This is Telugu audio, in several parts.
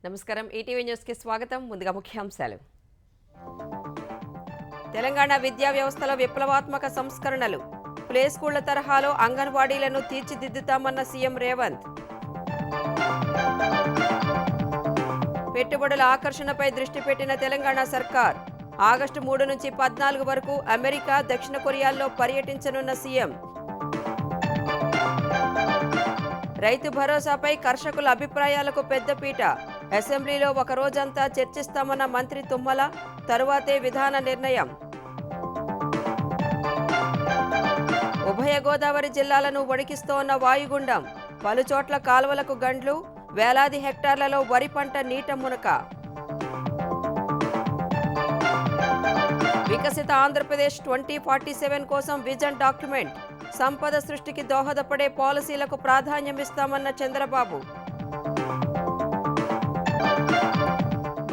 నమస్కారం ఈటీవీ న్యూస్ కి స్వాగతం. ముందుగా ముఖ్యాంశాలు. తెలంగాణ విద్యా వ్యవస్థలో విప్లవాత్మక సంస్కరణలు. ప్లే స్కూళ్ల తరహాలో అంగన్వాడీలను తీర్చిదిద్దుతామన్న సీఎం రేవంత్. పెట్టుబడుల ఆకర్షణపై దృష్టి పెట్టిన తెలంగాణ సర్కార్. ఆగస్టు 3 నుంచి 14 వరకు అమెరికా, దక్షిణ కొరియాల్లో పర్యటించనున్న సీఎం. రైతు భరోసాపై కర్షకుల అభిప్రాయాలకు పెద్దపీట. అసెంబ్లీలో ఒక రోజంతా చర్చిస్తామన్న మంత్రి తుమ్మల. తరువాతే విధాన నిర్ణయం. ఉభయ గోదావరి జిల్లాలను వణికిస్తోన్న వాయుగుండం. పలుచోట్ల కాలువలకు గండ్లు. వేలాది హెక్టార్లలో వరి పంట నీట మునక. వికసిత ఆంధ్రప్రదేశ్ 2047 కోసం విజన్ డాక్యుమెంట్. సంపద సృష్టికి దోహదపడే పాలసీలకు ప్రాధాన్యమిస్తామన్న చంద్రబాబు.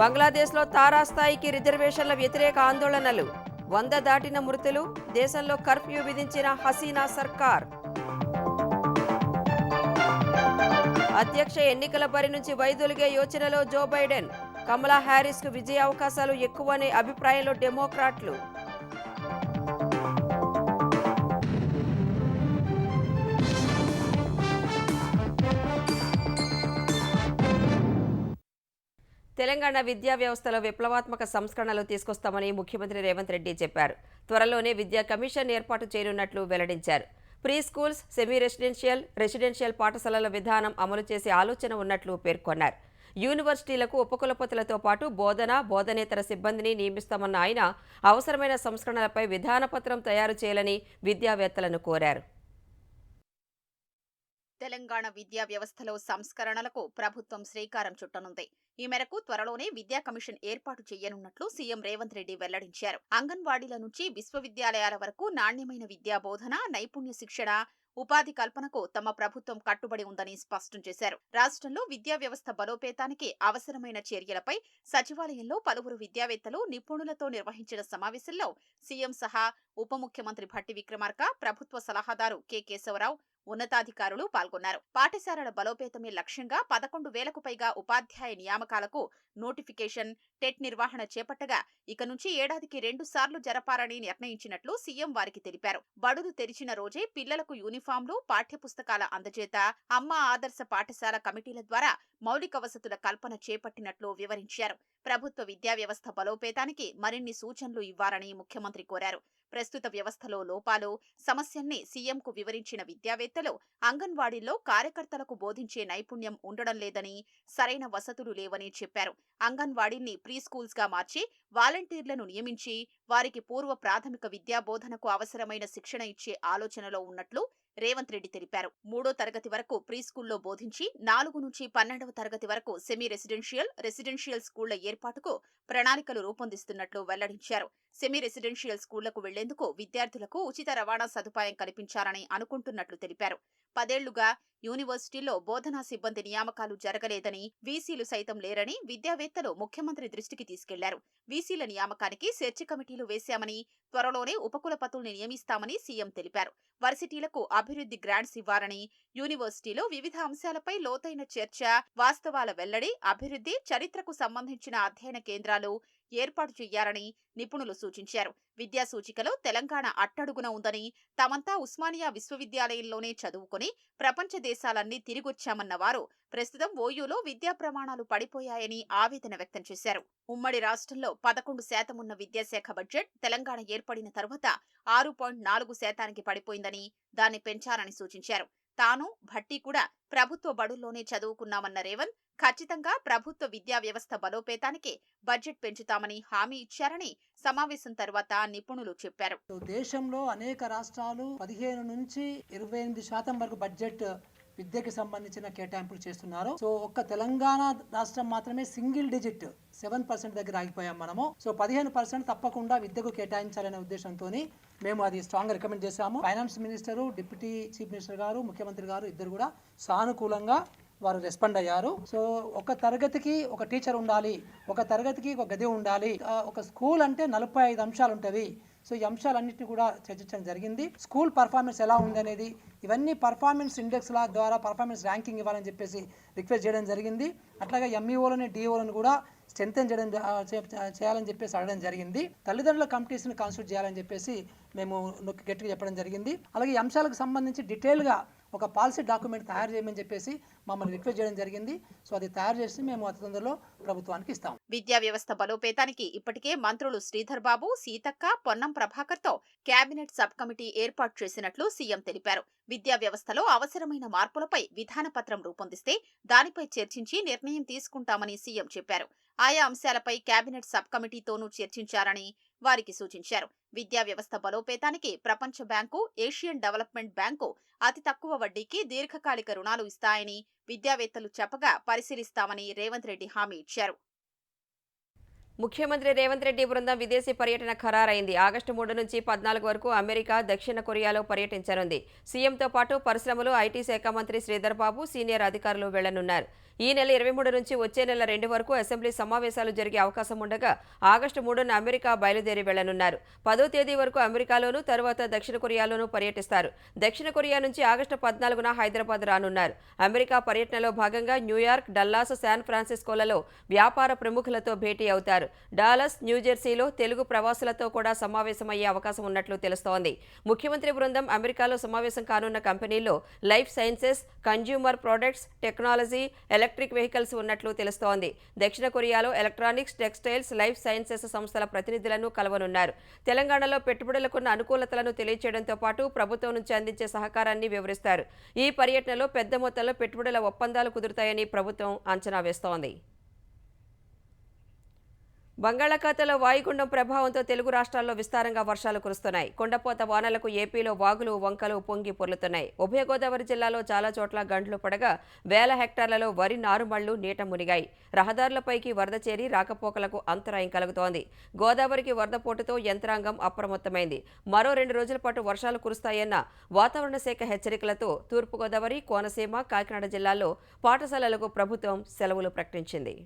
బంగ్లాదేశ్లో తారాస్థాయికి రిజర్వేషన్ల వ్యతిరేక ఆందోళనలు. 100 దాటిన మృతులు. దేశంలో కర్ఫ్యూ విధించిన హసీనా సర్కార్. అధ్యక్ష ఎన్నికల బరి నుంచి వైదొలిగే యోచనలో జో బైడెన్. కమలా హ్యారిస్కు విజయ అవకాశాలు ఎక్కువనే అభిప్రాయంలో డెమోక్రాట్లు. తెలంగాణ విద్యా వ్యవస్థలో విప్లవాత్మక సంస్కరణలు తీసుకొస్తామని ముఖ్యమంత్రి రేవంత్ రెడ్డి చెప్పారు. త్వరలోనే విద్యా కమిషన్ ఏర్పాటు చేయనున్నట్లు వెల్లడించారు. ప్రీ స్కూల్స్, సెమీ రెసిడెన్షియల్ పాఠశాలల విధానం అమలు చేసే ఆలోచన ఉన్నట్లు పేర్కొన్నారు. యూనివర్సిటీలకు ఉపకులపతులతో పాటు బోధనేతర సిబ్బందిని నియమిస్తామన్న ఆయన అవసరమైన సంస్కరణలపై విధానపత్రం తయారు చేయాలని విద్యావేత్తలను కోరారు. తెలంగాణ విద్యా వ్యవస్థలో సంస్కరణలకు ప్రభుత్వం శ్రీకారం చుట్టనుంది. ఈ మేరకు త్వరలోనే విద్యా కమిషన్ ఏర్పాటు చేయనున్నట్లు సీఎం రేవంత్ రెడ్డి వెల్లడించారు. అంగన్వాడీల నుంచి విశ్వవిద్యాలయాల వరకు నాణ్యమైన విద్యా బోధన, నైపుణ్య శిక్షణ, ఉపాధి కల్పనకు తమ ప్రభుత్వం కట్టుబడి ఉందని స్పష్టం చేశారు. రాష్ట్రంలో విద్యా వ్యవస్థ బలోపేతానికి అవసరమైన చర్యలపై సచివాలయంలో పలువురు విద్యావేత్తలు, నిపుణులతో నిర్వహించిన సమావేశంలో సీఎం సహా ఉప ముఖ్యమంత్రి భట్టి విక్రమార్క, ప్రభుత్వ సలహాదారు కె కేశవరావు, ఉన్నతాధికారులు పాల్గొన్నారు. పాఠశాలల బలోపేతమే లక్ష్యంగా 11,000కు పైగా ఉపాధ్యాయ నియామకాలకు నోటిఫికేషన్, టెట్ నిర్వహణ చేపట్టగా ఇక నుంచి ఏడాదికి 2 సార్లు జరపాలని నిర్ణయించినట్లు సీఎం వారికి తెలిపారు. బడులు తెరిచిన రోజే పిల్లలకు యూనిఫామ్లు, పాఠ్యపుస్తకాల అందజేత, అమ్మ ఆదర్శ పాఠశాల కమిటీల ద్వారా మౌలిక వసతుల కల్పన చేపట్టినట్లు వివరించారు. ప్రభుత్వ విద్యా వ్యవస్థ బలోపేతానికి మరిన్ని సూచనలు ఇవ్వాలని ముఖ్యమంత్రి కోరారు. ప్రస్తుత వ్యవస్థలో లోపాలు, సమస్యల్ని సీఎంకు వివరించిన విద్యావేత్తలు అంగన్వాడీల్లో కార్యకర్తలకు బోధించే నైపుణ్యం ఉండడం లేదని, సరైన వసతులు లేవని చెప్పారు. అంగన్వాడీల్ని ప్రీ స్కూల్స్ గా మార్చి వాలంటీర్లను నియమించి వారికి పూర్వ ప్రాథమిక విద్యా బోధనకు అవసరమైన శిక్షణ ఇచ్చే ఆలోచనలో ఉన్నట్లు రేవంత్ రెడ్డి తెలిపారు. 3వ తరగతి వరకు ప్రీ స్కూల్లో బోధించి 4 నుంచి 12వ తరగతి వరకు సెమీ రెసిడెన్షియల్ స్కూళ్ల ఏర్పాటుకు ప్రణాళికలు రూపొందిస్తున్నట్లు వెల్లడించారు. సెమీ రెసిడెన్షియల్ స్కూళ్లకు వెళ్లేందుకు విద్యార్థులకు ఉచిత రవాణా సదుపాయం కల్పించాలని అనుకుంటున్నట్లు తెలిపారు. 10 ఏళ్లుగా యూనివర్సిటీల్లో బోధనా సిబ్బంది నియామకాలు జరగలేదని, వీసీలు సైతం లేరని విద్యావేత్తలు ముఖ్యమంత్రి దృష్టికి తీసుకెళ్లారు. వీసీల నియామకానికి సెర్చ్ కమిటీలు వేశామని, త్వరలోనే ఉపకులపతుల్ని నియమిస్తామని సీఎం తెలిపారు. వర్సిటీలకు అభివృద్ధి గ్రాంట్స్ ఇవ్వాలని, యూనివర్సిటీలో వివిధ అంశాలపై లోతైన చర్చ, వాస్తవాల వెల్లడి, అభివృద్ధి, చరిత్రకు సంబంధించిన అధ్యయన కేంద్రాలు ఏర్పాటు చేయాలని నిపుణులు సూచించారు. విద్యా సూచికలో తెలంగాణ అట్టడుగున ఉందని, తామంతా ఉస్మానియా విశ్వవిద్యాలయంలోనే చదువుకుని ప్రపంచ దేశాలన్నీ తిరిగొచ్చామన్న వారు ప్రస్తుతం ఓయూలో విద్యా ప్రమాణాలు పడిపోయాయని ఆవేదన వ్యక్తం చేశారు. ఉమ్మడి రాష్ట్రంలో 11% ఉన్న విద్యాశాఖ బడ్జెట్ తెలంగాణ ఏర్పడిన తర్వాత 6.4% పడిపోయిందని, దాన్ని పెంచాలని సూచించారు. తాను, భట్టి కూడా ప్రభుత్వ బడుల్లోనే చదువుకున్నామన్న రేవంత్ ఖచ్చితంగా ప్రభుత్వ విద్యా వ్యవస్థ బలోపేతానికి బడ్జెట్ పెంచుతామని హామీ ఇచ్చారని సమావేశం తర్వాత నిపుణులు చెప్పారు. దేశంలో అనేక రాష్ట్రాలు 15 నుంచి 28% వరకు బడ్జెట్ విద్యకి సంబంధించిన కేటాయింపులు చేస్తున్నారు. సో ఒక్క తెలంగాణ రాష్ట్రం మాత్రమే సింగిల్ డిజిట్ 7% దగ్గర ఆగిపోయాం మనము. సో 15% తప్పకుండా విద్యకు కేటాయించాలనే ఉద్దేశంతో మేము అది స్ట్రాంగ్ రికమెండ్ చేశాము. Finance minister, deputy chief minister గారు, ముఖ్యమంత్రి గారు ఇద్దరు కూడా సానుకూలంగా వారు రెస్పాండ్ అయ్యారు. సో ఒక తరగతికి ఒక టీచర్ ఉండాలి, ఒక తరగతికి ఒక గది ఉండాలి. ఒక స్కూల్ అంటే 45 అంశాలు ఉంటవి. సో ఈ అంశాలన్నింటినీ కూడా చర్చించడం జరిగింది. స్కూల్ పర్ఫార్మెన్స్ ఎలా ఉంది అనేది ఇవన్నీ పర్ఫార్మెన్స్ ఇండెక్స్ల ద్వారా పర్ఫార్మెన్స్ ర్యాంకింగ్ ఇవ్వాలని చెప్పేసి రిక్వెస్ట్ చేయడం జరిగింది. అట్లాగే ఎంఈఓలని డిఓలను కూడా స్ట్రెంథెన్ చేయాలని చెప్పేసి అడగడం జరిగింది. తల్లిదండ్రుల కమిటీస్ని కాన్స్టిట్యూట్ చేయాలని చెప్పేసి మేము గట్టిగా చెప్పడం జరిగింది. అలాగే ఈ అంశాలకు సంబంధించి డీటెయిల్గా ఒక పాలసీ డాక్యుమెంట్ తయారు చేయమని చెప్పేసి మమ్మల్ని రిక్వెస్ట్ చేయడం జరిగింది. సో అది తయారు చేసి మేము అతి తొందరలో ప్రభుత్వానికి ఇస్తాం. విద్యా వ్యవస్థ బలోపేతానికి ఇప్పటికే మంత్రులు శ్రీధర్ బాబు, సీతక్క, పొన్నం ప్రభాకర్ తో కేబినెట్ సబ్ కమిటీ ఏర్పాటు చేసినట్లు సీఎం తెలిపారు. విద్యా వ్యవస్థలో అవసరమైన మార్పులపై విధాన పత్రం రూపొందిస్తే దానిపై చర్చించి నిర్ణయం తీసుకుంటామని సీఎం చెప్పారు. ఆయా అంశాలపై కేబినెట్ సబ్ కమిటీతోనూ చర్చించారని వారికి సూచించారు. విద్యా వ్యవస్థ బలోపేతానికి ప్రపంచ బ్యాంకు, ఏషియన్ డెవలప్మెంట్ బ్యాంకు అతి తక్కువ వడ్డీకి దీర్ఘకాలిక రుణాలు ఇస్తాయని విద్యావేత్తలు చెప్పగా పరిశీలిస్తామని రేవంత్ రెడ్డి హామీ ఇచ్చారు. ముఖ్యమంత్రి రేవంత్ రెడ్డి బృందం విదేశీ పర్యటన ఖరారైంది. ఆగస్టు 3 నుంచి 14 వరకు అమెరికా, దక్షిణ కొరియాలో పర్యటించనుంది. సీఎంతో పాటు పరిశ్రమలు, ఐటీ శాఖ మంత్రి శ్రీధర్ బాబు, సీనియర్ అధికారులు వెళ్లనున్నారు. ఈ నెల 23 నుంచి వచ్చే నెల 2 వరకు అసెంబ్లీ సమావేశాలు జరిగే అవకాశం ఉండగా ఆగస్టు 3న అమెరికా బయలుదేరి వెళ్లనున్నారు. 10వ తేదీ వరకు అమెరికాలోనూ తర్వాత దక్షిణ కొరియాలోనూ పర్యటిస్తారు. దక్షిణ కొరియా నుంచి ఆగస్టు 14న హైదరాబాద్ రానున్నారు. అమెరికా పర్యటనలో భాగంగా న్యూయార్క్, డల్లాస్, శాన్ ఫ్రాన్సిస్కోలలో వ్యాపార ప్రముఖులతో భేటీ అవుతారు. డాలస్, న్యూజెర్సీలో తెలుగు ప్రవాసులతో కూడా సమావేశమయ్యే అవకాశం ఉన్నట్లు తెలుస్తోంది. ముఖ్యమంత్రి బృందం అమెరికాలో సమావేశం కానున్న కంపెనీల్లో life sciences, consumer products, technology, electric vehicles ఉన్నట్లు తెలుస్తోంది. దక్షిణ కొరియాలో ఎలక్ట్రానిక్స్, టెక్స్టైల్స్, లైఫ్ సైన్సెస్ సంస్థల ప్రతినిధులను కలవనున్నారు. తెలంగాణలో పెట్టుబడులకున్న అనుకూలతలను తెలియచేయడంతో పాటు ప్రభుత్వం నుంచి అందించే సహకారాన్ని వివరిస్తారు. ఈ పర్యటనలో పెద్ద మొత్తంలో పెట్టుబడుల ఒప్పందాలు కుదురుతాయని ప్రభుత్వం అంచనా వేస్తోంది. బంగాళాఖాతంలో వాయుగుండం ప్రభావంతో తెలుగు రాష్ట్రాల్లో విస్తారంగా వర్షాలు కురుస్తున్నాయి. కొండపోత వానలకు ఏపీలో వాగులు, వంకలు పొంగి పొర్లుతున్నాయి. ఉభయ గోదావరి జిల్లాలో చాలా చోట్ల గంటలు పడగా వేల హెక్టార్లలో వరి నారుమళ్లు నీట మునిగాయి. రహదారులపైకి వరద చేరి రాకపోకలకు అంతరాయం కలుగుతోంది. గోదావరికి వరద పోటుతో యంత్రాంగం అప్రమత్తమైంది. మరో 2 రోజుల పాటు వర్షాలు కురుస్తాయన్న వాతావరణ శాఖ హెచ్చరికలతో తూర్పుగోదావరి, కోనసీమ, కాకినాడ జిల్లాల్లో పాఠశాలలకు ప్రభుత్వం సెలవులు ప్రకటించింది.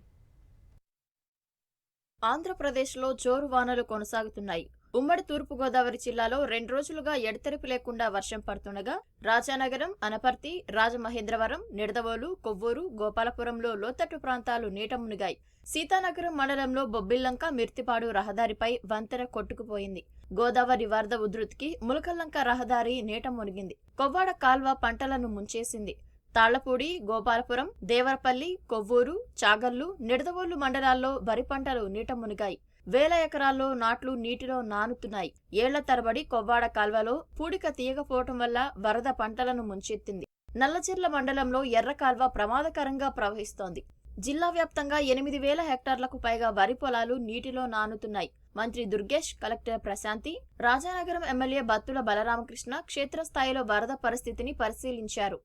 ఆంధ్రప్రదేశ్లో జోరు వానలు కొనసాగుతున్నాయి. ఉమ్మడి తూర్పుగోదావరి జిల్లాలో 2 రోజులుగా ఎడతెరిపి లేకుండా వర్షం పడుతుండగా రాజానగరం, అనపర్తి, రాజమహేంద్రవరం, నిడదవోలు, కొవ్వూరు, గోపాలపురంలో లోతట్టు ప్రాంతాలు నీట మునిగాయి. సీతానగరం మండలంలో బొబ్బిల్లంక, మిర్తిపాడు రహదారిపై వంతెన కొట్టుకుపోయింది. గోదావరి వరద ఉధృతికి ములకల్లంక రహదారి నీట మునిగింది. కొవ్వాడ కాల్వ పంటలను ముంచేసింది. తాళ్లపూడి, గోపాలపురం, దేవరపల్లి, కొవ్వూరు, చాగల్లు, నిడదవోలు మండలాల్లో వరి పంటలు నీట మునిగాయి. వేల ఎకరాల్లో నాట్లు నీటిలో నానుతున్నాయి. ఏళ్ల తరబడి కొవ్వాడ కాల్వలో పూడిక తీయకపోవటం వల్ల వరద పంటలను ముంచెత్తింది. నల్లచెర్ల మండలంలో ఎర్ర కాల్వ ప్రమాదకరంగా ప్రవహిస్తోంది. జిల్లా వ్యాప్తంగా 8,000 హెక్టార్లకు పైగా వరి పొలాలు నీటిలో నానుతున్నాయి. మంత్రి దుర్గేష్, కలెక్టర్ ప్రశాంతి, రాజానగరం ఎమ్మెల్యే బత్తుల బలరామకృష్ణ క్షేత్రస్థాయిలో వరద పరిస్థితిని పరిశీలించారు.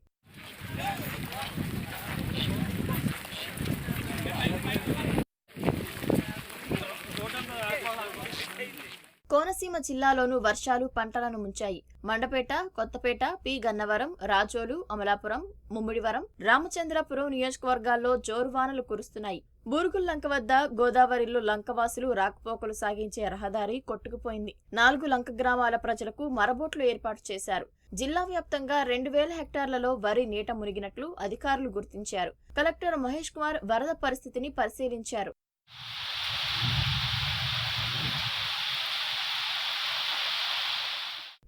కోనసీమ జిల్లాలోనూ వర్షాలు పంటలను ముంచాయి. మండపేట, కొత్తపేట, పి గన్నవరం, రాజోలు, అమలాపురం, ముమ్మిడివరం, రామచంద్రపురం నియోజకవర్గాల్లో జోరువానలు కురుస్తున్నాయి. బూరుగుల్లంక వద్ద గోదావరిలో లంకవాసులు రాకపోకలు సాగించే రహదారి కొట్టుకుపోయింది. 4 లంక గ్రామాల ప్రజలకు మరబోట్లు ఏర్పాటు చేశారు. జిల్లా వ్యాప్తంగా 2,000 హెక్టార్లలో వరి నీట మునిగినట్లు అధికారులు గుర్తించారు. కలెక్టర్ మహేష్ కుమార్ వరద పరిస్థితిని పరిశీలించారు.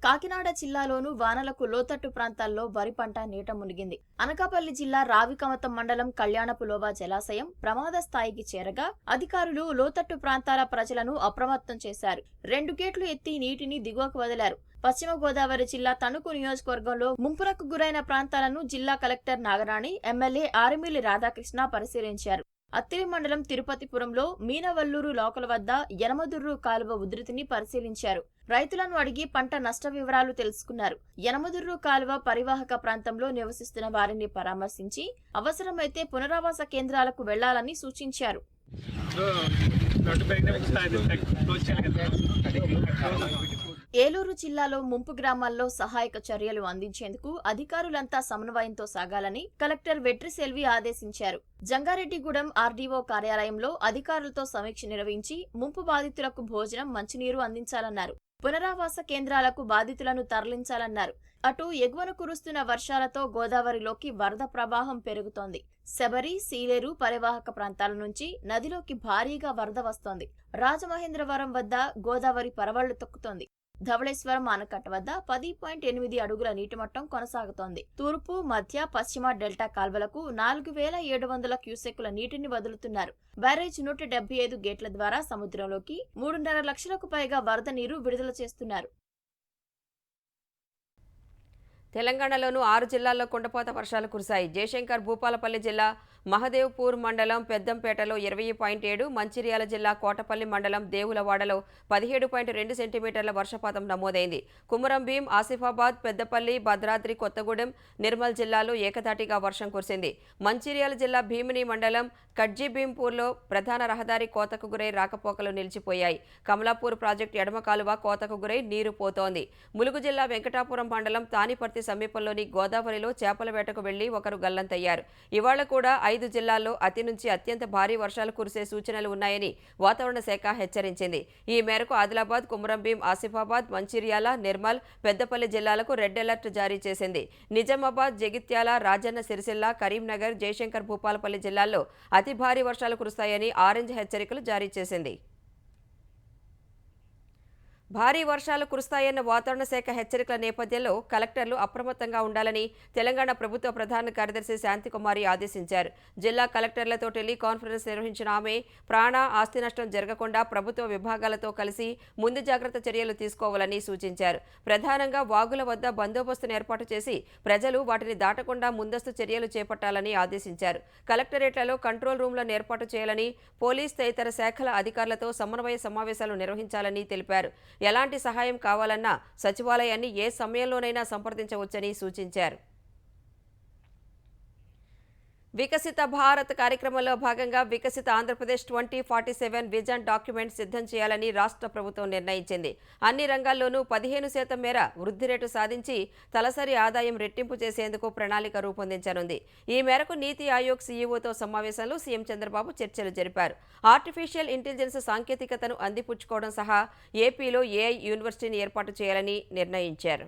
కాకినాడ జిల్లాలోనూ వానలకు లోతట్టు ప్రాంతాల్లో వరి పంట నీట మునిగింది. అనకాపల్లి జిల్లా రావికమతం మండలం కళ్యాణపులోబా జలాశయం ప్రమాద స్థాయికి చేరగా అధికారులు లోతట్టు ప్రాంతాల ప్రజలను అప్రమత్తం చేశారు. 2 గేట్లు ఎత్తి నీటిని దిగువకు వదిలారు. పశ్చిమ గోదావరి జిల్లా తణుకు నియోజకవర్గంలో ముంపునకు గురైన ప్రాంతాలను జిల్లా కలెక్టర్ నాగరాణి, ఎమ్మెల్యే ఆరిమిల్లి రాధాకృష్ణ పరిశీలించారు. అత్తిలి మండలం తిరుపతిపురంలో మీనవల్లూరు లోకల వద్ద యనమదుర్రు కాలువ ఉధృతిని పరిశీలించారు. రైతులను అడిగి పంట నష్ట వివరాలు తెలుసుకున్నారు. యనమదుర్రు కాలువ పరివాహక ప్రాంతంలో నివసిస్తున్న వారిని పరామర్శించి అవసరమైతే పునరావాస కేంద్రాలకు వెళ్లాలని సూచించారు. ఏలూరు జిల్లాలో ముంపు గ్రామాల్లో సహాయక చర్యలు అందించేందుకు అధికారులంతా సమన్వయంతో సాగాలని కలెక్టర్ వెట్రిసెల్వి ఆదేశించారు. జంగారెడ్డిగూడెం ఆర్డీఓ కార్యాలయంలో అధికారులతో సమీక్ష నిర్వహించి ముంపు బాధితులకు భోజనం, మంచినీరు అందించాలన్నారు. పునరావాస కేంద్రాలకు బాధితులను తరలించాలన్నారు. అటు ఎగువన కురుస్తున్న వర్షాలతో గోదావరిలోకి వరద ప్రవాహం పెరుగుతోంది. శబరి, సీలేరు పరివాహక ప్రాంతాల నుంచి నదిలోకి భారీగా వరద వస్తోంది. రాజమహేంద్రవరం వద్ద గోదావరి పరవళ్లు తొక్కుతోంది. ధవళేశ్వరం ఆనకట్ట వద్ద 10.8 అడుగుల నీటిమట్టం కొనసాగుతోంది. తూర్పు, మధ్య, పశ్చిమ డెల్టా కాల్వలకు 4700 క్యూసెక్కుల నీటిని వదులుతున్నారు. బ్యారేజ్ 175 గేట్ల ద్వారా సముద్రంలోకి 3.5 లక్షలకు పైగా వరద నీరు విడుదల చేస్తున్నారు. తెలంగాణలోనూ 6 జిల్లాల్లో కుండపోత వర్షాలు కురిశాయి. జయశంకర్ భూపాలపల్లి జిల్లా మహదేవ్పూర్ మండలం పెద్దంపేటలో 20.7, మంచిర్యాల జిల్లా కోటపల్లి మండలం దేవులవాడలో 17.2 సెంటీమీటర్ల వర్షపాతం నమోదైంది. కుమరం భీం, ఆసిఫాబాద్, పెద్దపల్లి, భద్రాద్రి కొత్తగూడెం, నిర్మల్ జిల్లాలో ఏకధాటిగా వర్షం కురిసింది. మంచిర్యాల జిల్లా భీమిని మండలం కడ్జిభీంపూర్లో ప్రధాన రహదారి కోతకు గురై రాకపోకలు నిలిచిపోయాయి. కమలాపూర్ ప్రాజెక్టు ఎడమ కాలువ కోతకు గురై నీరు పోతోంది. ములుగు జిల్లా వెంకటాపురం మండలం తానిపర్తి సమీపంలోని గోదావరిలో చేపల వేటకు వెళ్లి ఒకరు గల్లంతయ్యారు. ఇవాళ కూడా 5 జిల్లాల్లో అతి నుంచి అత్యంత భారీ వర్షాలు కురిసే సూచనలు ఉన్నాయని వాతావరణ శాఖ హెచ్చరించింది. ఈ మేరకు ఆదిలాబాద్, కుమరంభీం, ఆసిఫాబాద్, మంచిర్యాల, నిర్మల్, పెద్దపల్లి జిల్లాలకు రెడ్ అలర్ట్ జారీ చేసింది. నిజామాబాద్, జగిత్యాల, రాజన్న సిరిసిల్ల, కరీంనగర్, జయశంకర్ భూపాలపల్లి జిల్లాల్లో అతి భారీ వర్షాలు కురుస్తాయని ఆరెంజ్ హెచ్చరికలు జారీ చేసింది. భారీ వర్షాలు కురుస్తాయన్న వాతావరణ శాఖ హెచ్చరికల నేపథ్యంలో కలెక్టర్లు అప్రమత్తంగా ఉండాలని తెలంగాణ ప్రభుత్వ ప్రధాన కార్యదర్శి శాంతికుమారి ఆదేశించారు. జిల్లా కలెక్టర్లతో టెలికాన్ఫరెన్స్ నిర్వహించిన ఆమె ప్రాణ, ఆస్తి నష్టం జరగకుండా ప్రభుత్వ విభాగాలతో కలిసి ముందు జాగ్రత్త చర్యలు తీసుకోవాలని సూచించారు. ప్రధానంగా వాగుల వద్ద బందోబస్తును ఏర్పాటు చేసి ప్రజలు వాటిని దాటకుండా ముందస్తు చర్యలు చేపట్టాలని ఆదేశించారు. కలెక్టరేట్లలో కంట్రోల్ రూమ్లను ఏర్పాటు చేయాలని, పోలీస్ తదితర శాఖల అధికారులతో సమన్వయ సమావేశాలు నిర్వహించాలని తెలిపారు. ఎలాంటి సహాయం కావాలన్నా సచివాలయాన్ని ఏ సమయంలోనైనా సంప్రదించవచ్చని సూచించారు. వికసిత భారత్ కార్యక్రమంలో భాగంగా వికసిత ఆంధ్రప్రదేశ్ 2047 విజన్ డాక్యుమెంట్ సిద్ధం చేయాలని రాష్ట్ర ప్రభుత్వం నిర్ణయించింది. అన్ని రంగాల్లోనూ 15% మేర వృద్ధి రేటు సాధించి తలసరి ఆదాయం రెట్టింపు చేసేందుకు ప్రణాళిక రూపొందించనుంది. ఈ మేరకు నీతి ఆయోగ్ సీఈఓతో సమావేశంలో సీఎం చంద్రబాబు చర్చలు జరిపారు. ఆర్టిఫిషియల్ ఇంటెలిజెన్స్ సాంకేతికతను అందిపుచ్చుకోవడం సహా ఏపీలో ఏఐ యూనివర్సిటీని ఏర్పాటు చేయాలని నిర్ణయించారు.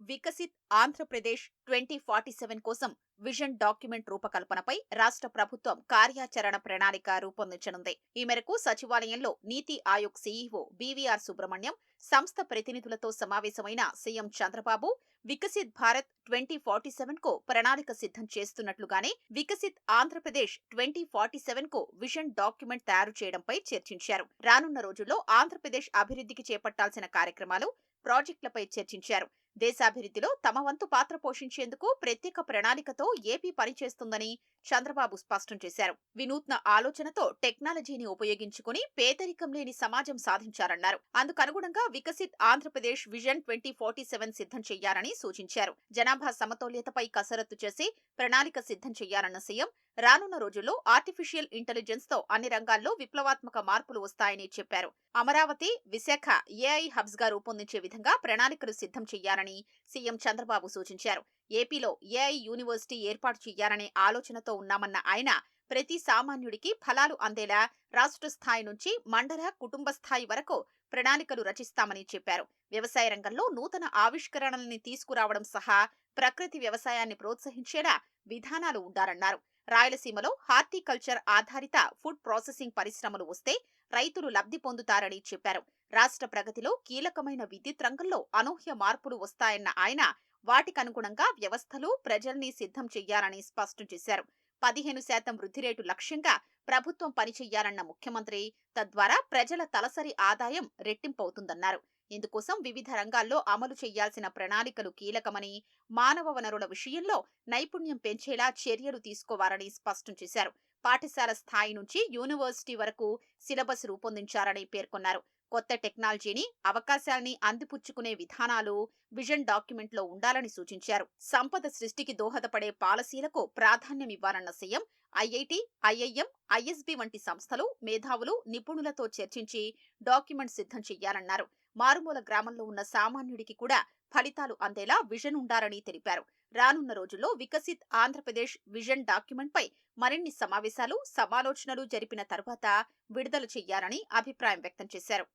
వికసిత్ ఆంధ్రప్రదేశ్ 2047 కోసం విజన్ డాక్యుమెంట్ రూపకల్పనపై రాష్ట్ర ప్రభుత్వం కార్యాచరణ ప్రణాళిక రూపొందించనుంది. ఈ మేరకు సచివాలయంలో నీతి ఆయోగ్ సీఈఓ బీవీఆర్ సుబ్రహ్మణ్యం సంస్థ ప్రతినిధులతో సమావేశమైన సీఎం చంద్రబాబు వికసిత్ భారత్ 2047 కు ప్రణాళిక సిద్ధం చేస్తున్నట్లుగానే వికసిత్ ఆంధ్రప్రదేశ్ 2047 కు విజన్ డాక్యుమెంట్ తయారు చేయడంపై చర్చించారు. రానున్న రోజుల్లో ఆంధ్రప్రదేశ్ అభివృద్ధికి చేపట్టాల్సిన కార్యక్రమాలు, ప్రాజెక్టులపై చర్చించారు. దేశాభివృద్ధిలో తమ వంతు పాత్ర పోషించేందుకు ప్రత్యేక ప్రణాళికతో ఏపీ పనిచేస్తుందని చంద్రబాబు స్పష్టం చేశారు. వినూత్న ఆలోచనతో టెక్నాలజీని ఉపయోగించుకుని పేదరికం లేని సమాజం సాధించారన్నారు. అందుకనుగుణంగా వికసిత్ ఆంధ్రప్రదేశ్ విజన్ 2047 సిద్ధం చేయాలని సూచించారు. జనాభా సమతౌల్యతపై కసరత్తు చేసి ప్రణాళిక సిద్ధం చేయాలన్న సీఎం రానున్న రోజుల్లో ఆర్టిఫిషియల్ ఇంటెలిజెన్స్ తో అన్ని రంగాల్లో విప్లవాత్మక మార్పులు వస్తాయని చెప్పారు. అమరావతి, విశాఖ ఏఐ హబ్స్ గా రూపొందించే విధంగా ప్రణాళికలు సిద్ధం చేయాలని సీఎం చంద్రబాబు సూచించారు. ఏపీలో ఏఐ యూనివర్సిటీ ఏర్పాటు చేయాలనే ఆలోచనతో ఉన్నామన్న ఆయన ప్రతి సామాన్యుడికి ఫలాలు అందేలా రాష్ట్ర స్థాయి నుంచి మండల, కుటుంబ స్థాయి వరకు ప్రణాళికలు రచిస్తామని చెప్పారు. వ్యవసాయ రంగంలో నూతన ఆవిష్కరణల్ని తీసుకురావడం సహా ప్రకృతి వ్యవసాయాన్ని ప్రోత్సహించేలా విధానాలు ఉండాలన్నారు. రాయలసీమలో హార్టికల్చర్ ఆధారిత ఫుడ్ ప్రాసెసింగ్ పరిశ్రమలు వస్తే రైతులు లబ్ధి పొందుతారని చెప్పారు. రాష్ట్ర ప్రగతిలో కీలకమైన విద్యుత్ రంగంలో అనూహ్య మార్పులు వస్తాయన్న ఆయన వాటికనుగుణంగా వ్యవస్థలు, ప్రజల్ని సిద్ధం చెయ్యాలని స్పష్టం చేశారు. 15% వృద్ధి రేటు లక్ష్యంగా ప్రభుత్వం పనిచెయ్యాలన్న ముఖ్యమంత్రి తద్వారా ప్రజల తలసరి ఆదాయం రెట్టింపవుతుందన్నారు. ఇందుకోసం వివిధ రంగాల్లో అమలు చేయాల్సిన ప్రణాళికలు కీలకమని, మానవ వనరుల విషయంలో నైపుణ్యం పెంచేలా చర్యలు తీసుకోవాలని స్పష్టం చేశారు. పాఠశాల స్థాయి నుంచి యూనివర్సిటీ వరకు సిలబస్ రూపొందించారని పేర్కొన్నారు. కొత్త టెక్నాలజీని, అవకాశాల్ని అందిపుచ్చుకునే విధానాలు విజన్ డాక్యుమెంట్లో ఉండాలని సూచించారు. సంపద సృష్టికి దోహదపడే పాలసీలకు ప్రాధాన్యమివ్వాలన్న సీఎం ఐఐటి, ఐఐఎం, ఐఎస్బి వంటి సంస్థలు, మేధావులు, నిపుణులతో చర్చించి డాక్యుమెంట్ సిద్ధం చెయ్యాలన్నారు. మారుమూల గ్రామంలో ఉన్న సామాన్యుడికి కూడా ఫలితాలు అందేలా విజన్ ఉండాలని తెలిపారు. రానున్న రోజుల్లో వికసిత్ ఆంధ్రప్రదేశ్ విజన్ డాక్యుమెంట్ పై మరిన్ని సమాలోచనలు జరిపిన తర్వాత విడుదల చెయ్యాలని అభిప్రాయం వ్యక్తం చేశారు.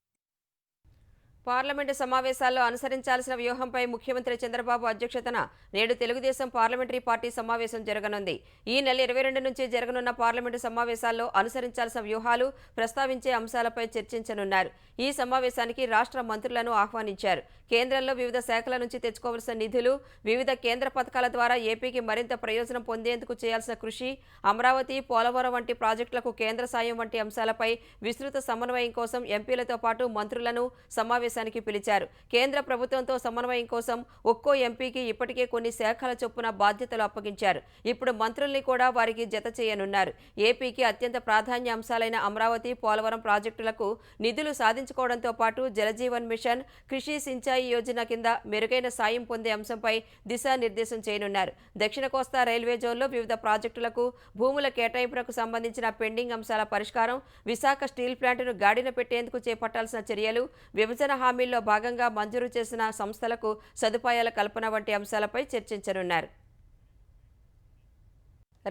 పార్లమెంటు సమావేశాల్లో అనుసరించాల్సిన వ్యూహంపై ముఖ్యమంత్రి చంద్రబాబు అధ్యక్షతన నేడు తెలుగుదేశం పార్లమెంటరీ పార్టీ సమావేశం జరగనుంది. ఈ నెల 22 నుంచి జరగనున్న పార్లమెంటు సమావేశాల్లో అనుసరించాల్సిన వ్యూహాలు, ప్రస్తావించే అంశాలపై చర్చించనున్నారు. ఈ సమావేశానికి రాష్ట్ర మంత్రులను ఆహ్వానించారు. కేంద్రంలో వివిధ శాఖల నుంచి తెచ్చుకోవాల్సిన నిధులు, వివిధ కేంద్ర పథకాల ద్వారా ఏపీకి మరింత ప్రయోజనం పొందేందుకు చేయాల్సిన కృషి, అమరావతి, పోలవరం వంటి ప్రాజెక్టులకు కేంద్ర సాయం వంటి అంశాలపై విస్తృత సమన్వయం కోసం ఎంపీలతో పాటు మంత్రులను సమావేశానికి పిలిచారు. కేంద్ర ప్రభుత్వంతో సమన్వయం కోసం ఒక్కో ఎంపీకి ఇప్పటికే కొన్ని శాఖల చొప్పున బాధ్యతలు అప్పగించారు. ఇప్పుడు మంత్రుల్ని కూడా వారికి జత చేయనున్నారు. ఏపీకి అత్యంత ప్రాధాన్య అంశాలైన అమరావతి, పోలవరం ప్రాజెక్టులకు నిధులు సాధించుకోవడంతో పాటు జలజీవన్ మిషన్, కృషి సించాయి యోజన కింద మెరుగైన సాయం పొందే అంశంపై దిశానిర్దేశం చేయనున్నారు. దక్షిణ కోస్తా రైల్వే జోన్లో వివిధ ప్రాజెక్టులకు భూముల కేటాయింపులకు సంబంధించిన పెండింగ్ అంశాల పరిష్కారం, విశాఖ స్టీల్ ప్లాంటును గాడిన పెట్టేందుకు చేపట్టాల్సిన చర్యలు, విభజన హామీల్లో భాగంగా మంజూరు చేసిన సంస్థలకు సదుపాయాల కల్పన వంటి అంశాలపై చర్చించనున్నారు.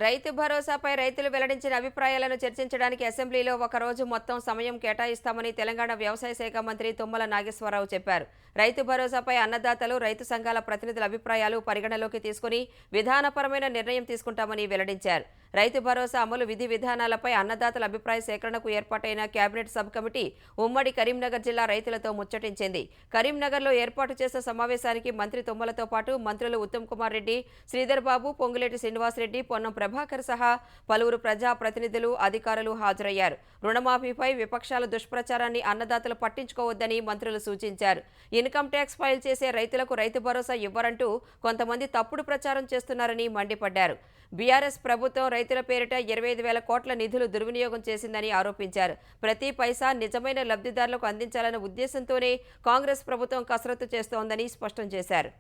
రైతు భరోసాపై రైతులు వెల్లడించిన అభిప్రాయాలను చర్చించడానికి అసెంబ్లీలో ఒకరోజు మొత్తం సమయం కేటాయిస్తామని తెలంగాణ వ్యవసాయ శాఖ మంత్రి తుమ్మల నాగేశ్వరరావు చెప్పారు. రైతు భరోసాపై అన్నదాతలు, రైతు సంఘాల ప్రతినిధుల అభిప్రాయాలు పరిగణలోకి తీసుకుని విధానపరమైన నిర్ణయం తీసుకుంటామని వెల్లడించారు. రైతు భరోసా అమలు విధి విధానాలపై అన్నదాతల అభిప్రాయ సేకరణకు ఏర్పాటైన కేబినెట్ సబ్ కమిటీ ఉమ్మడి కరీంనగర్ జిల్లా రైతులతో ముచ్చటించింది. కరీంనగర్లో ఏర్పాటు చేసిన సమావేశానికి మంత్రి తుమ్మలతో పాటు మంత్రులు ఉత్తమ్ కుమార్ రెడ్డి, శ్రీధర్ బాబు, పొంగులేటి శ్రీనివాసరెడ్డి, పొన్నం ప్రభాకర్ సహా పలువురు ప్రజా ప్రతినిధులు, అధికారులు హాజరయ్యారు. రుణమాఫీపై విపక్షాల దుష్ప్రచారాన్ని అన్నదాతలు పట్టించుకోవద్దని మంత్రులు సూచించారు. ఇన్కమ్ ట్యాక్స్ ఫైల్ చేసే రైతులకు రైతు భరోసా ఇవ్వరంటూ కొంతమంది తప్పుడు ప్రచారం చేస్తున్నారని మండిపడ్డారు. బీఆర్ఎస్ ప్రభుత్వం రైతుల పేరిట 25,000 కోట్ల నిధులు దుర్వినియోగం చేసిందని ఆరోపించారు. ప్రతి పైసా నిజమైన లబ్ధిదారులకు అందించాలన్న ఉద్దేశంతోనే కాంగ్రెస్ ప్రభుత్వం కసరత్తు చేస్తోందని స్పష్టం చేశారు.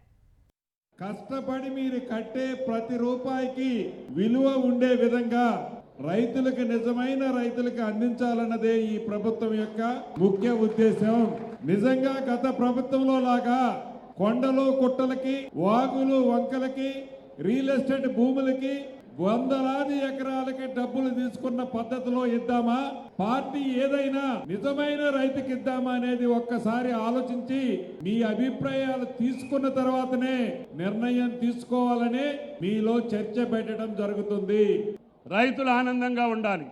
కష్టపడి మీరు కట్టే ప్రతి రూపాయికి విలువ ఉండే విధంగా రైతులకు, నిజమైన రైతులకు అందించాలన్నదే ఈ ప్రభుత్వం యొక్క ముఖ్య ఉద్దేశం. నిజంగా గత ప్రభుత్వంలో లాగా కొండలు, గుట్టలకి, వాగులు, వంకలకి, రియల్ ఎస్టేట్ భూములకి వందలాది ఎకరాలకి డబ్బులు తీసుకున్న పద్ధతిలో ఇద్దామా, పార్టీ ఏదైనా నిజమైన రైతుకి ఇద్దామా అనేది ఒక్కసారి ఆలోచించి మీ అభిప్రాయాలు తీసుకున్న తర్వాతనే నిర్ణయం తీసుకోవాలని మీలో చర్చ పెట్టడం జరుగుతుంది. రైతులు ఆనందంగా ఉండాలి.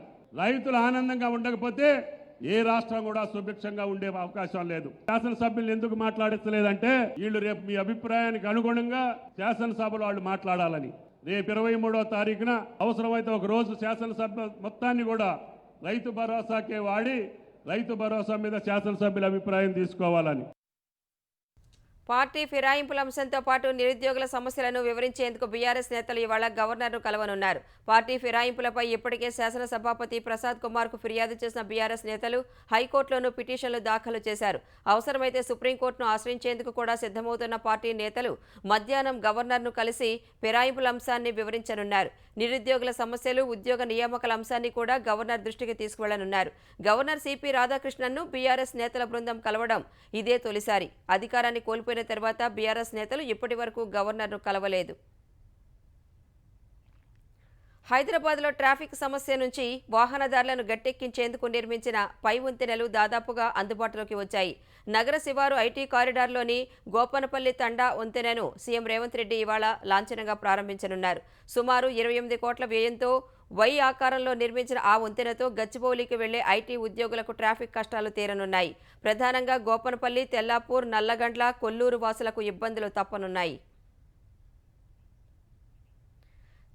రైతులు ఆనందంగా ఉండకపోతే ఏ రాష్ట్రం కూడా సుభిక్షంగా ఉండే అవకాశం లేదు. శాసనసభ్యులు ఎందుకు మాట్లాడించలేదంటే వీళ్ళు రేపు మీ అభిప్రాయానికి అనుగుణంగా శాసనసభలో వాళ్ళు మాట్లాడాలని. రేపు 23వ తారీఖున అవసరమైతే ఒక రోజు శాసనసభ మొత్తాన్ని కూడా రైతు భరోసాకే వాడి రైతు భరోసా మీద శాసనసభ్యుల అభిప్రాయం తీసుకోవాలని. పార్టీ ఫిరాయింపుల అంశంతో పాటు నిరుద్యోగుల సమస్యలను వివరించేందుకు బీఆర్ఎస్ నేతలు ఇవాళ గవర్నర్ను కలవనున్నారు. పార్టీ ఫిరాయింపులపై ఇప్పటికే శాసనసభాపతి ప్రసాద్ కుమార్కు ఫిర్యాదు చేసిన బీఆర్ఎస్ నేతలు హైకోర్టులోనూ పిటిషన్లు దాఖలు చేశారు. అవసరమైతే సుప్రీంకోర్టును ఆశ్రయించేందుకు కూడా సిద్ధమవుతున్న పార్టీ నేతలు మధ్యాహ్నం గవర్నర్ను కలిసి ఫిరాయింపుల అంశాన్ని వివరించనున్నారు. నిరుద్యోగుల సమస్యలు, ఉద్యోగ నియామకాల అంశాన్ని కూడా గవర్నర్ దృష్టికి తీసుకువెళ్లనున్నారు. గవర్నర్ సిపి రాధాకృష్ణన్ను బీఆర్ఎస్ నేతల బృందం కలవడం ఇదే తొలిసారి. అధికారాన్ని కోల్పోయిన తర్వాత బీఆర్ఎస్ నేతలు ఇప్పటి వరకు గవర్నర్ను కలవలేదు. హైదరాబాద్లో ట్రాఫిక్ సమస్య నుంచి వాహనదారులను గట్టెక్కించేందుకు నిర్మించిన పై వంతెనలు దాదాపుగా అందుబాటులోకి వచ్చాయి. నగర శివారు ఐటీ కారిడార్లోని గోపనపల్లి తండా వంతెనను సీఎం రేవంత్ రెడ్డి ఇవాళ లాంఛనంగా ప్రారంభించనున్నారు. సుమారు 28 కోట్ల వ్యయంతో వై ఆకారంలో నిర్మించిన ఆ వంతెనతో గచ్చిబౌలికి వెళ్లే ఐటీ ఉద్యోగులకు ట్రాఫిక్ కష్టాలు తీరనున్నాయి. ప్రధానంగా గోపనపల్లి, తెల్లాపూర్, నల్లగండ్ల, కొల్లూరు వాసులకు ఇబ్బందులు తప్పనున్నాయి.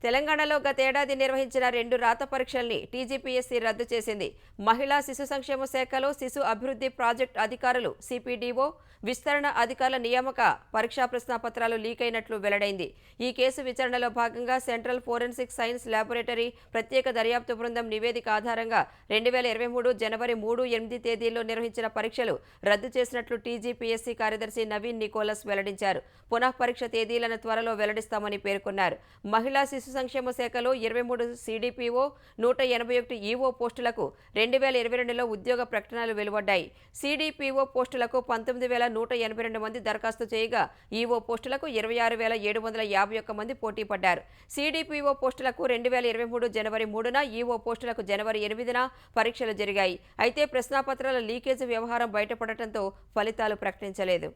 తెలంగాణలో గతేడాది నిర్వహించిన 2 రాత పరీక్షల్ని టీజీపీఎస్సీ రద్దు చేసింది. మహిళా శిశు సంక్షేమ శాఖలో శిశు అభివృద్ధి ప్రాజెక్టు అధికారులు సిపిడిఓ, విస్తరణ అధికారుల నియామక పరీక్షా ప్రశ్నాపత్రాలు లీక్ అయినట్లు వెల్లడైంది. ఈ కేసు విచారణలో భాగంగా సెంట్రల్ ఫోరెన్సిక్ సైన్స్ ల్యాబొరేటరీ ప్రత్యేక దర్యాప్తు బృందం నివేదిక ఆధారంగా 2023 జనవరి 3, 8 తేదీల్లో నిర్వహించిన పరీక్షలు రద్దు చేసినట్లు టీజీపీఎస్సీ కార్యదర్శి నవీన్ నికోలస్ వెల్లడించారు. పునః పరీక్ష తేదీలను త్వరలో వెల్లడిస్తామని పేర్కొన్నారు. మహిళా శిశు సంక్షేమ శాఖలో 23 సిడిపిఓ, 181 ఈఓ పోస్టులకు 2022లో ఉద్యోగ ప్రకటనలు వెలువడ్డాయి. సిడిపిఓ పోస్టులకు 19,182 మంది దరఖాస్తు చేయగా ఈఓ పోస్టులకు 26,751 మంది పోటీ పడ్డారు. సిడిపిఓ పోస్టులకు 2023 జనవరి 3న, ఈఓ పోస్టులకు జనవరి 8న పరీక్షలు జరిగాయి. అయితే ప్రశ్నాపత్రాల లీకేజ్ వ్యవహారం బయటపడటంతో ఫలితాలు ప్రకటించలేదు.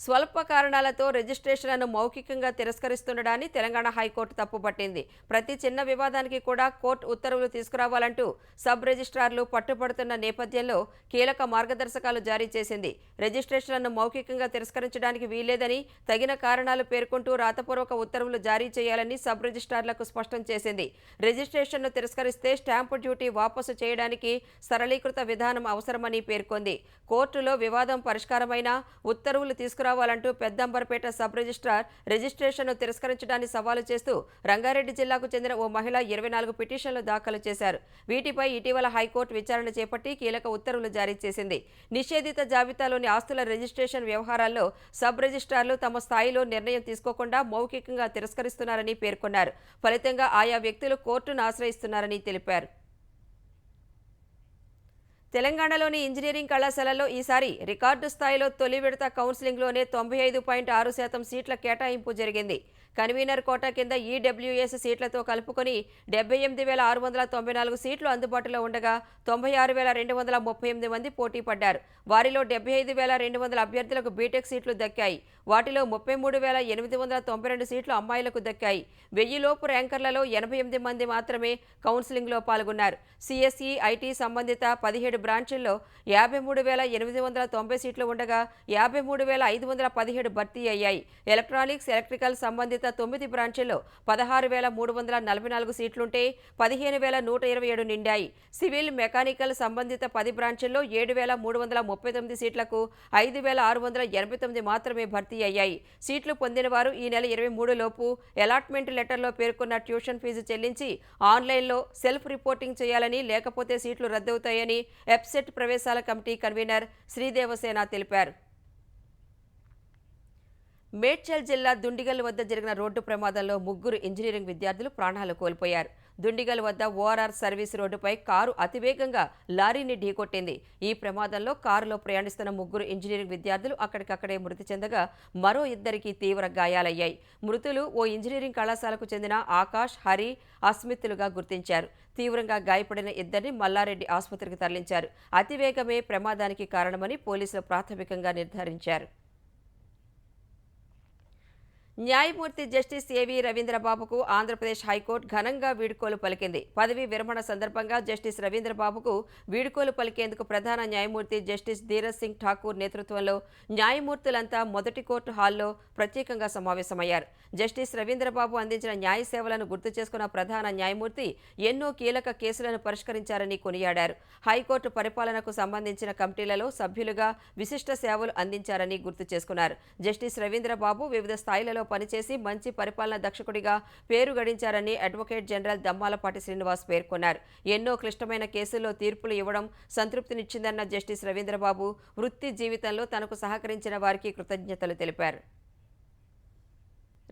స్వల్ప కారణాలతో రిజిస్ట్రేషన్లను మౌఖికంగా తిరస్కరిస్తుండడాన్ని తెలంగాణ హైకోర్టు తప్పుపట్టింది. ప్రతి చిన్న వివాదానికి కూడా కోర్టు ఉత్తర్వులు తీసుకురావాలంటూ సబ్ రిజిస్ట్రార్లు పట్టుబడుతున్న నేపథ్యంలో కీలక మార్గదర్శకాలు జారీ చేసింది. రిజిస్ట్రేషన్లను మౌఖికంగా తిరస్కరించడానికి వీల్లేదని, తగిన కారణాలు పేర్కొంటూ రాతపూర్వక ఉత్తర్వులు జారీ చేయాలని సబ్ రిజిస్ట్రార్లకు స్పష్టం చేసింది. రిజిస్ట్రేషన్ను తిరస్కరిస్తే స్టాంపు డ్యూటీ వాపసు చేయడానికి సరళీకృత విధానం అవసరమని పేర్కొంది. కోర్టులో వివాదం పరిష్కారమైన ఉత్తర్వులు తీసుకురావాలంటూ పెద్దంబర్పేట సబ్ రిజిస్ట్రార్ రిజిస్ట్రేషన్ను తిరస్కరించడాన్ని సవాలు చేస్తూ రంగారెడ్డి జిల్లాకు చెందిన ఓ మహిళ 24 పిటిషన్లు దాఖలు చేశారు. వీటిపై ఇటీవల హైకోర్టు విచారణ చేపట్టి కీలక ఉత్తర్వులు జారీ చేసింది. నిషేధిత జాబితాలోని ఆస్తుల రిజిస్ట్రేషన్ వ్యవహారాల్లో సబ్ రిజిస్ట్రార్లు తమ స్థాయిలో నిర్ణయం తీసుకోకుండా మౌఖికంగా తిరస్కరిస్తున్నారని పేర్కొన్నారు. ఫలితంగా ఆయా వ్యక్తులు కోర్టును ఆశ్రయిస్తున్నారని తెలిపారు. తెలంగాణలోని ఇంజనీరింగ్ కళాశాలల్లో ఈసారి రికార్డు స్థాయిలో తొలి విడత కౌన్సిలింగ్లోనే 95.6% సీట్ల కేటాయింపు జరిగింది. కన్వీనర్ కోటా కింద ఈడబ్ల్యూఎస్ సీట్లతో కలుపుకొని 78,694 సీట్లు అందుబాటులో ఉండగా 96,238 మంది పోటీ పడ్డారు. వారిలో 75,200 అభ్యర్థులకు బీటెక్ సీట్లు దక్కాయి. వాటిలో 33,892 సీట్లు అమ్మాయిలకు దక్కాయి. 1000 లోపు ర్యాంకర్లలో 88 మంది మాత్రమే కౌన్సిలింగ్లో పాల్గొన్నారు. సిఎస్ఈ, ఐటీ సంబంధిత 17 బ్రాంచుల్లో 53,890 సీట్లు ఉండగా 53,517 భర్తీ అయ్యాయి. ఎలక్ట్రానిక్స్, ఎలక్ట్రికల్ సంబంధిత 9 బ్రాంచుల్లో 16,344 సీట్లుంటే 15,127 నిండాయి. సివిల్, మెకానికల్ సంబంధిత 10 బ్రాంచుల్లో 7,339 సీట్లకు 5,689 మాత్రమే భర్తీ అయ్యాయి. సీట్లు పొందిన వారు ఈ నెల 23 లోపు అలాట్మెంట్ లెటర్లో పేర్కొన్న ట్యూషన్ ఫీజు చెల్లించి ఆన్లైన్లో సెల్ఫ్ రిపోర్టింగ్ చేయాలని, లేకపోతే సీట్లు రద్దవుతాయని ఎప్సెట్ ప్రవేశాల కమిటీ కన్వీనర్ శ్రీదేవసేన తెలిపారు. మేడ్చల్ జిల్లా దుండిగల్ వద్ద జరిగిన రోడ్డు ప్రమాదంలో 3 ఇంజనీరింగ్ విద్యార్థులు ప్రాణాలు కోల్పోయారు. దుండిగల్ వద్ద ఓఆర్ఆర్ సర్వీస్ రోడ్డుపై కారు అతివేగంగా లారీని ఢీకొట్టింది. ఈ ప్రమాదంలో కారులో ప్రయాణిస్తున్న 3 ఇంజనీరింగ్ విద్యార్థులు అక్కడికక్కడే మృతి చెందగా మరో 2కి తీవ్ర గాయాలయ్యాయి. మృతులు ఓ ఇంజనీరింగ్ కళాశాలకు చెందిన ఆకాష్, హరి, అస్మిత్లుగా గుర్తించారు. తీవ్రంగా గాయపడిన 2ని మల్లారెడ్డి ఆసుపత్రికి తరలించారు. అతివేగమే ప్రమాదానికి కారణమని పోలీసులు ప్రాథమికంగా నిర్ధారించారు. న్యాయమూర్తి జస్టిస్ ఏవి రవీంద్రబాబుకు ఆంధ్రప్రదేశ్ హైకోర్టు ఘనంగా వీడ్కోలు పలికింది. పదవీ విరమణ సందర్భంగా జస్టిస్ రవీంద్రబాబుకు వీడ్కోలు పలికేందుకు ప్రధాన న్యాయమూర్తి జస్టిస్ ధీరజ్ సింగ్ ఠాకూర్ నేతృత్వంలో న్యాయమూర్తులంతా మొదటి కోర్టు హాల్లో ప్రత్యేకంగా సమావేశమయ్యారు. జస్టిస్ రవీంద్రబాబు అందించిన న్యాయ సేవలను గుర్తు చేసుకున్న ప్రధాన న్యాయమూర్తి ఎన్నో కీలక కేసులను పరిష్కరించారని కొనియాడారు. హైకోర్టు పరిపాలనకు సంబంధించిన కమిటీలలో సభ్యులుగా విశిష్ట సేవలు అందించారని గుర్తు చేసుకున్నారు. జస్టిస్ రవీంద్రబాబు వివిధ స్థాయిలలో పనిచేసి మంచి పరిపాలన దక్షకుడిగా పేరు గడించారని అడ్వకేట్ జనరల్ దమ్మాలపాటి శ్రీనివాస్ పేర్కొన్నారు. ఎన్నో క్లిష్టమైన కేసుల్లో తీర్పులు ఇవ్వడం సంతృప్తినిచ్చిందన్న జస్టిస్ రవీంద్రబాబు వృత్తి జీవితంలో తనకు సహకరించిన వారికి కృతజ్ఞతలు తెలిపారు.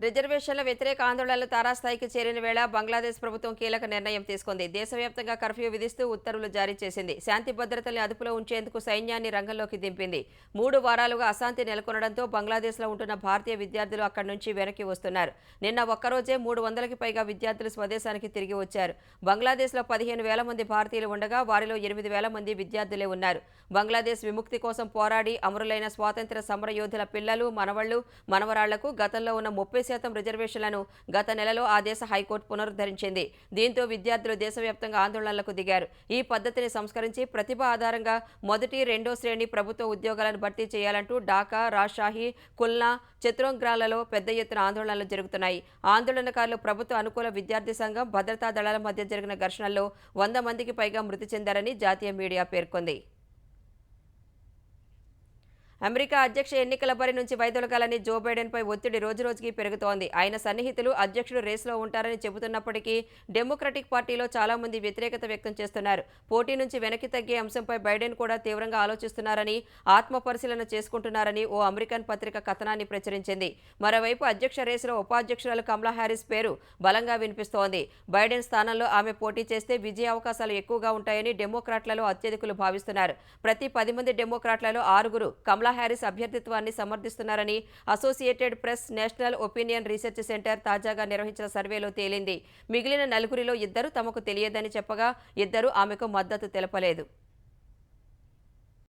రిజర్వేషన్ల వ్యతిరేక ఆందోళనలు తారాస్థాయికి చేరిన వేళ బంగ్లాదేశ్ ప్రభుత్వం కీలక నిర్ణయం తీసుకుంది. దేశవ్యాప్తంగా కర్ఫ్యూ విధిస్తూ ఉత్తర్వులు జారీ చేసింది. శాంతి భద్రతల్ని అదుపులో ఉంచేందుకు సైన్యాన్ని రంగంలోకి దింపింది. 3 వారాలుగా అశాంతి నెలకొనడంతో బంగ్లాదేశ్లో ఉంటున్న భారతీయ విద్యార్థులు అక్కడి నుంచి వెనక్కి వస్తున్నారు. నిన్న ఒక్కరోజే 300కి పైగా విద్యార్థులు స్వదేశానికి తిరిగి వచ్చారు. బంగ్లాదేశ్లో 15,000 మంది భారతీయులు ఉండగా వారిలో 8,000 మంది విద్యార్థులే ఉన్నారు. బంగ్లాదేశ్ విముక్తి కోసం పోరాడి అమరులైన స్వాతంత్ర్య సమర యోధుల పిల్లలు, మనవళ్లు, మనవరాళ్లకు గతంలో ఉన్న 30 10% రిజర్వేషన్లను గత నెలలో ఆ దేశ హైకోర్టు పునరుద్ధరించింది. దీంతో విద్యార్థులు దేశవ్యాప్తంగా ఆందోళనలకు దిగారు. ఈ పద్ధతిని సంస్కరించి ప్రతిభ ఆధారంగా మొదటి, రెండో శ్రేణి ప్రభుత్వ ఉద్యోగాలను భర్తీ చేయాలంటూ ఢాకా, రాజ్షాహి, కుల్నా, చిత్రోంగ్రాలలో పెద్ద ఎత్తున ఆందోళనలు జరుగుతున్నాయి. ఆందోళనకారులు ప్రభుత్వ అనుకూల విద్యార్థి సంఘం, భద్రతా దళాల మధ్య జరిగిన ఘర్షణల్లో 100 మందికి పైగా మృతి చెందారని జాతీయ మీడియా పేర్కొంది. అమెరికా అధ్యక్ష ఎన్నికల బరి నుంచి వైదొలగాలని జో బైడెన్పై ఒత్తిడి రోజురోజుకి పెరుగుతోంది. ఆయన సన్నిహితులు అధ్యక్షుడు రేసులో ఉంటారని చెబుతున్నప్పటికీ డెమోక్రటిక్ పార్టీలో చాలా మంది వ్యతిరేకత వ్యక్తం చేస్తున్నారు. పోటీ నుంచి వెనక్కి తగ్గే అంశంపై బైడెన్ కూడా తీవ్రంగా ఆలోచిస్తున్నారని, ఆత్మపరిశీలన చేసుకుంటున్నారని ఓ అమెరికన్ పత్రిక కథనాన్ని ప్రచురించింది. మరోవైపు అధ్యక్ష రేసులో ఉపాధ్యక్షురాలు కమలా హ్యారిస్ పేరు బలంగా వినిపిస్తోంది. బైడెన్ స్థానంలో ఆమె పోటీ చేస్తే విజయ అవకాశాలు ఎక్కువగా ఉంటాయని డెమోక్రాట్లలో అత్యధికులు భావిస్తున్నారు. ప్రతి 10 మంది డెమోక్రాట్లలో 6 కమలా హ్యారిస్ అభ్యర్థిత్వాన్ని సమర్థిస్తున్నారని Associated Press National Opinion Research Center తాజాగా నిర్వహించిన సర్వేలో తేలింది. మిగిలిన 4 2 తమకు తెలియదని చెప్పగా 2 ఆమెకు మద్దతు తెలపలేదు.